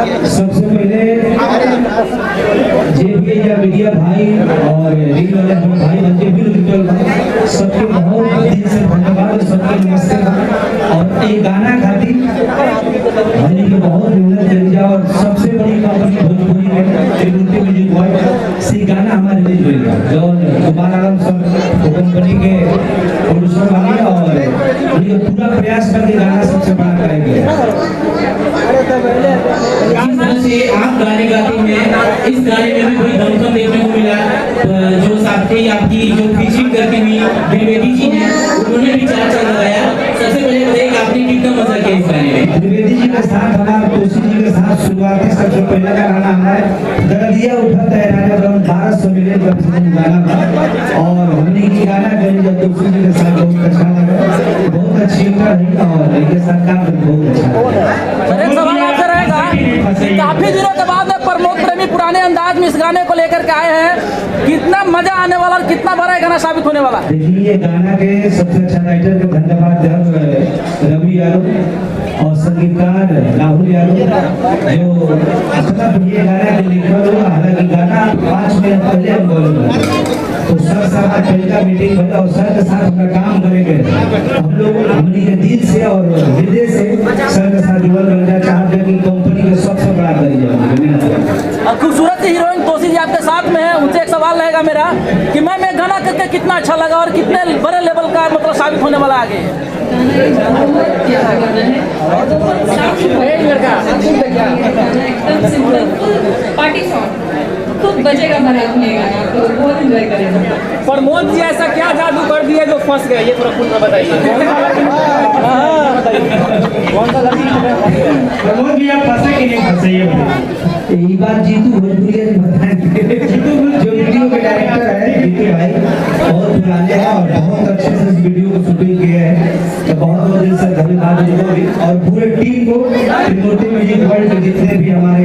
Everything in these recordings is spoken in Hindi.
सबसे पहले जेबी या मीडिया भाई और रील वाले भाई बच्चे भी सबके बहुत दिल से धन्यवाद, सबके नमस्ते। और ये गाना खाती हमने की बहुत मेहनत करी जा और सबसे बड़ी कंपनी भोजपुरी में त्रिमूर्ति म्यूजिक वर्ल्ड से गाना हमारे रिलीज हुआ जो कुमार आलम सब कंपनी के प्रोड्यूसर वाले और पूरा प्रयास करके गाना सबसे बड़ा करेंगे। आप गाने गाते हैं, इस गाने में भी कोई दमकम देखने को मिला। जो साथी आपकी जो फीचिंग करती हुई त्रिवेदी जी ने, उन्होंने भी चाचा लगाया। सबसे पहले बताइए आपने कितना मजा किया इस गाने में? त्रिवेदी जी के साथ हमारा तोसी जी के साथ शुरुआती सबसे पहले का गाना हमारे दर्दिया उठता है राजा ब्रह्म 1200 मिले जब गाना था और हमने ये गाना गाया जब तोसी जी के साथ बहुत अच्छा लगा, बहुत अच्छी रही और इनके साथ काम बहुत अच्छा। काफी दिनों के बाद प्रमोद प्रेमी पुराने अंदाज में इस गाने को लेकर के आए हैं, कितना मजा आने वाला और कितना बड़ा गाना साबित होने वाला। देखिए ये गाना के सबसे अच्छा राइटर को धन्यवाद रवि यादव और संगीतकार राहुल यादव जो अपना ये गाना के लिखा हुआ। हालांकि गाना 5 मिनट पहले हम बोले तो सर साहब पहले का मीटिंग बता और सर के साथ अपना काम करेंगे। हम लोग अपनी के दिल से और हृदय से सर के साथ जुड़ल रहना चाहते हैं कि कंपनी के सबसे बड़ा करी जाए। खूबसूरत हीरोइन तोसी जी आपके साथ में है, उनसे एक सवाल रहेगा मेरा कि मैम ये गाना करके कितना अच्छा लगा और कितने बड़े लेवल का मतलब साबित होने वाला आगे? पार्टी सॉन्ग खूब बजेगा बारात में गाना, तो बहुत एंजॉय करेंगे। प्रमोद जी ऐसा क्या जादू कर दिए जो फंस गए, ये थोड़ा पूरा बताइए। प्रमोद जी आप फंसे कि नहीं फंसे ये बात जीतू भोजपुरी बताएंगे। जो वीडियो के डायरेक्टर है जीतू भाई बहुत पुराने हैं और बहुत अच्छे से इस वीडियो को शूटिंग किए हैं, तो बहुत दिल से धन्यवाद उनको भी और पूरे टीम को त्रिमूर्ति म्यूजिक वर्ल्ड के जितने भी हमारे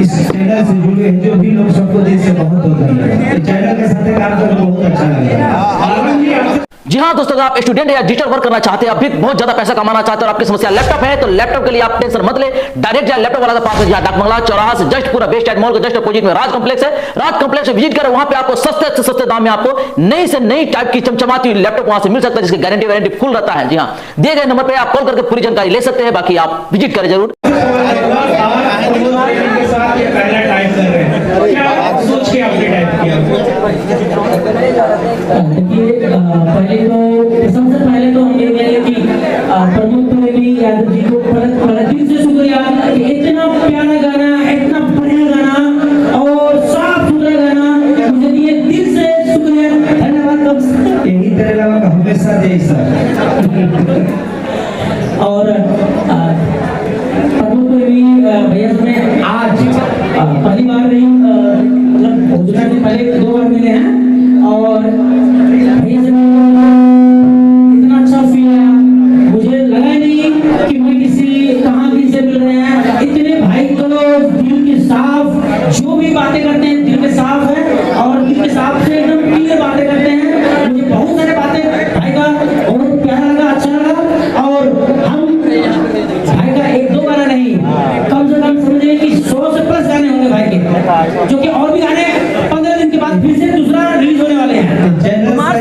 इस चैनल से जुड़े हैं जो भी लोग सबको दिल से बहुत धन्यवाद। चैनल के साथ काम करना बहुत अच्छा लगा। जी हाँ दोस्तों, अगर आप स्टूडेंट या डिजिटल वर्क करना चाहते हैं, अभी बहुत ज्यादा पैसा कमाना चाहते हैं और आपकी समस्या लैपटॉप है, तो लैपटॉप के लिए आप टेंशन मत ले, डायरेक्ट जाए लैपटॉप वाला के पास। यहाँ डाकबंगला चौराहा से जस्ट पूरा बेस्ट मॉल के जस्ट अपोजिट में राज कॉम्प्लेक्स है। राज कॉम्प्लेक्स में विजिट करें, वहां पे आपको सस्ते से सस्ते दाम में आपको नई से नई टाइप की चमचमाती हुई लैपटॉप वहां से मिल सकता है, जिसकी गारंटी वारंटी फुल रहता है। जी हाँ, दिए गए नंबर पर आप कॉल करके पूरी जानकारी ले सकते हैं। बाकी आप विजिट करें जरूर। पहले तो हम ये कहेंगे कि प्रमोद प्रेमी यादव जी को दिल से शुक्रिया कि इतना प्यारा गाना, इतना बढ़िया गाना और साफ सुथरा गाना मुझे दिए, दिल से शुक्रिया, धन्यवाद। यही तरह हमेशा दे सर। और प्रमोद प्रेमी भैया ने आज पहली बार नहीं, मतलब भोजना से पहले 2 बार मिले हैं और भैया से इतना अच्छा फील आया, मुझे लगा नहीं कि मैं कहाँ किसी से मिल रहे हैं। इतने भाई तो दिल के साफ, जो भी बातें करते हैं दिल के साफ है और दिल के साफ से एकदम क्लियर बातें करते हैं। मुझे बहुत सारे बातें भाई का बहुत प्यारा लगा, अच्छा लगा। और हम भाई का 1-2 गाना नहीं, कम से कम समझिए कि 100 से प्लस गाने होंगे भाई के, जो कि और भी गाने 15 दिन के बाद फिर से दूसरा रिलीज होने वाले हैं। कुमार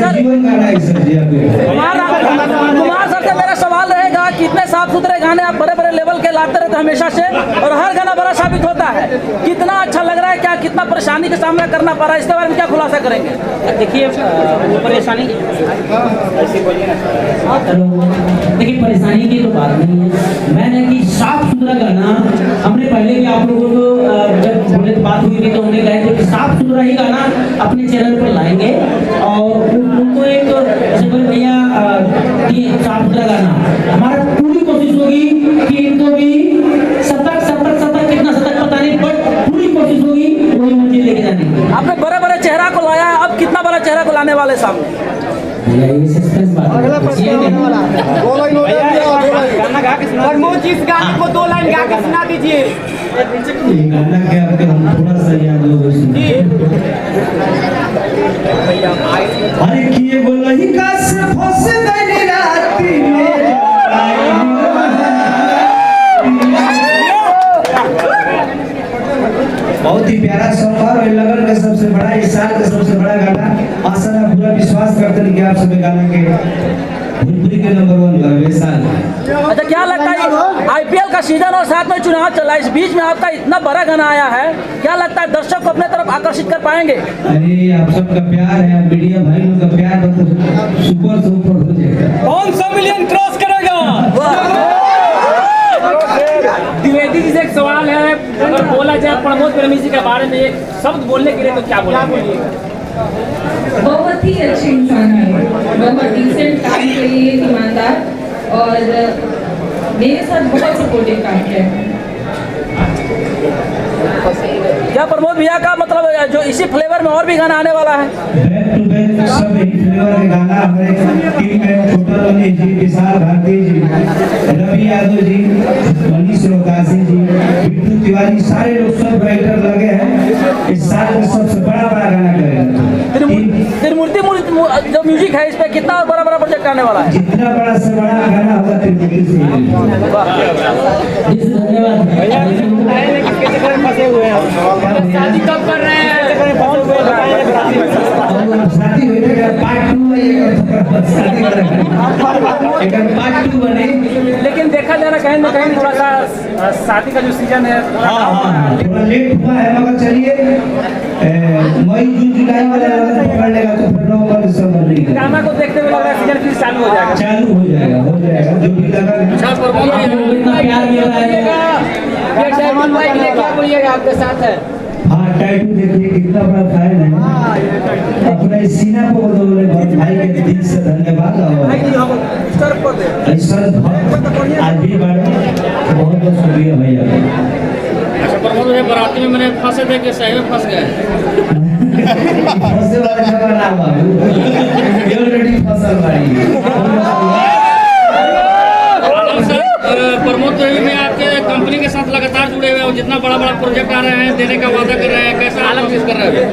सर से मेरा सवाल रहेगा कि इतने साफ सुथरे गाने आप बड़े बड़े लेवल के लाते रहते हमेशा से और हर गाना बड़ा साबित होता है, कितना अच्छा लग रहा है, क्या कितना परेशानी का सामना करना पड़ रहा है, इसके बारे में क्या खुलासा करेंगे? देखिए वो परेशानी, देखिए परेशानी की तो बात नहीं है। मैंने कि साफ सुथरा गाना, हमने पहले भी आप लोगों को जब बोले बात हुई थी तो हमने कहा थे कि साफ सुथरा ही गाना अपने चैनल पर लाएंगे और उनको एक भैया साफ सुथरा गाना, हमारा पूरी कोशिश होगी कि इनको भी शतक कितना शतक पता नहीं, बट पूरी कोशिश होगी वही मुझे लेके जाने की। आपने बड़े बड़े चेहरा को लाया है, अब कितना बड़ा चेहरा को लाने वाले सामने? प्रमोद जी इस गाने को 2 लाइन गा के सुना दीजिए। गाना के आपके हम थोड़ा सा याद हो अरे किए बोलही का से फंस गई राती में बन के आप सभी गाना के भोजपुरी के नंबर 1 पर वैशाल। अच्छा, क्या लगता है आईपीएल का सीजन और साथ में चुनाव चला, इस बीच में आपका इतना बड़ा गाना आया है, क्या लगता है दर्शक को अपने तरफ आकर्षित कर पाएंगे? अरे आप सबका प्यार है, मीडिया भाई लोग का प्यार मतलब सुपर से ऊपर हो जाएगा। 500 मिलियन क्रॉस करेगा। द्विवेदी जी से एक सवाल है, अगर बोला जाए प्रमोद प्रेमी जी के बारे में एक शब्द बोलने के लिए तो क्या बोलेंगे? बहुत ही अच्छे इंसान है, बहुत डिसेंट काम के लिए ईमानदार, और मेरे साथ बहुत सपोर्टिव काम किया है। क्या प्रमोद भैया का मतलब जो इसी फ्लेवर में और भी गाना आने वाला है? बैक टू बैक सब एक फ्लेवर के गाना हमारे टीम में छोटा मनीष जी, विशाल भारती जी, रवि यादव जी, मनीष रोकासी जी, बिट्टू तिवारी, सारे लोग सब राइटर लगे हैं। इस साल में सबसे बड़ा गाना करेंगे। त्रिमूर्ति जो म्यूजिक है, इस पे कितना और बड़ा प्रोजेक्ट आने वाला है? जितना बड़ा से बड़ा गाना होगा त्रिमूर्ति से। शादी कब कर रहे हैं? शादी हुई है पार्ट 2 पार्ट 2 बने। लेकिन देखा जा रहा कहीं ना कहीं थोड़ा सा शादी का जो सीजन है थोड़ा लेट हुआ है, मगर चलिए मई जून जुलाई वाला पकड़ लेगा तो फिर नवंबर दिसंबर नहीं गाना को देखते हुए लग रहा है सीजन फिर चालू हो जाएगा। चालू हो जाएगा जो भी लगा इतना प्यार मिल रहा है। क्या बोलिएगा, आपके साथ है? हाँ, टाइटू देखिए कितना बड़ा फाइल है। अपना इस सीना को बोले भाई के दिल से धन्यवाद। ऐसा आज भी बहुत बहुत शुक्रिया भैया। अच्छा, प्रमोद भैया बाराती में मैंने फंसे थे कि सही में फंस गए? फंसे वाला जमाना बाबू, ऑलरेडी फसल बाड़ी। प्रमोद प्रेमी में आपके कंपनी के साथ लगातार जुड़े हुए हो, जितना बड़ा बड़ा प्रोजेक्ट आ रहे हैं देने का वादा कर रहे हैं, कैसा आलम कर रहे हैं?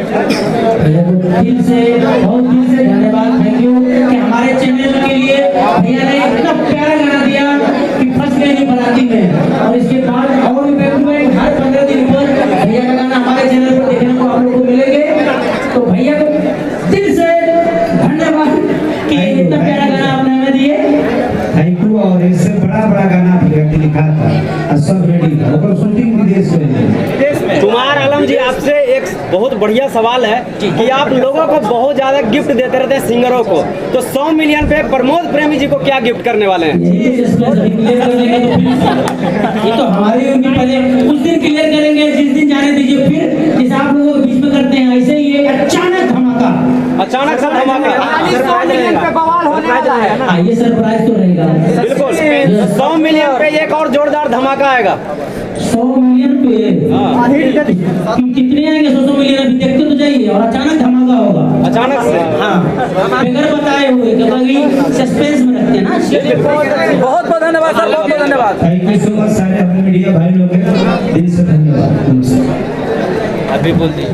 दिल से बहुत दिल से धन्यवाद, थैंक यू कि हमारे चैनल के लिए भैया ने इतना प्यारा गाना दिया कि फंस गए बाराती में। और इसके बाद और इवेंट हर 15 दिन पर भैया का गाना हमारे चैनल पर देखने को आप लोगों को मिलेंगे। तो भैया को दिल से धन्यवाद कि इतना प्यारा गाना आपने हमें दिए। Thank you. और इससे बड़ा गाना आपने लिखा था और सब रेडी था, और शूटिंग विदेश में। कुमार आलम जी, आपसे एक बहुत बढ़िया सवाल है कि आप लोगों को बहुत ज्यादा गिफ्ट देते रहते हैं सिंगरों को, तो 100 मिलियन पे प्रमोद प्रेमी जी को क्या गिफ्ट करने वाले हैं? ये तो हमारी उनकी पहले उस दिन क्लियर करेंगे जिस दिन जाने दीजिए, फिर जैसे आप लोगों के बीच में करते हैं ऐसे ही एक अचानक धमाका, अचानक सा धमाका ये सरप्राइज तो रहेगा। बिल्कुल 100 मिलियन पे एक और जोरदार धमाका आएगा। 100 मिलियन पे कितने आएंगे? 100 मिलियन अभी देखते तो जाइए, और अचानक धमाका होगा। अचानक से बगैर बताए हुए कभी सस्पेंस में रखते हैं ना। बहुत बहुत धन्यवाद सर, बहुत बहुत धन्यवाद। थैंक यू सो मच सारे अपने मीडिया भाई लोग, दिल से धन्यवाद। अभी बोल दी।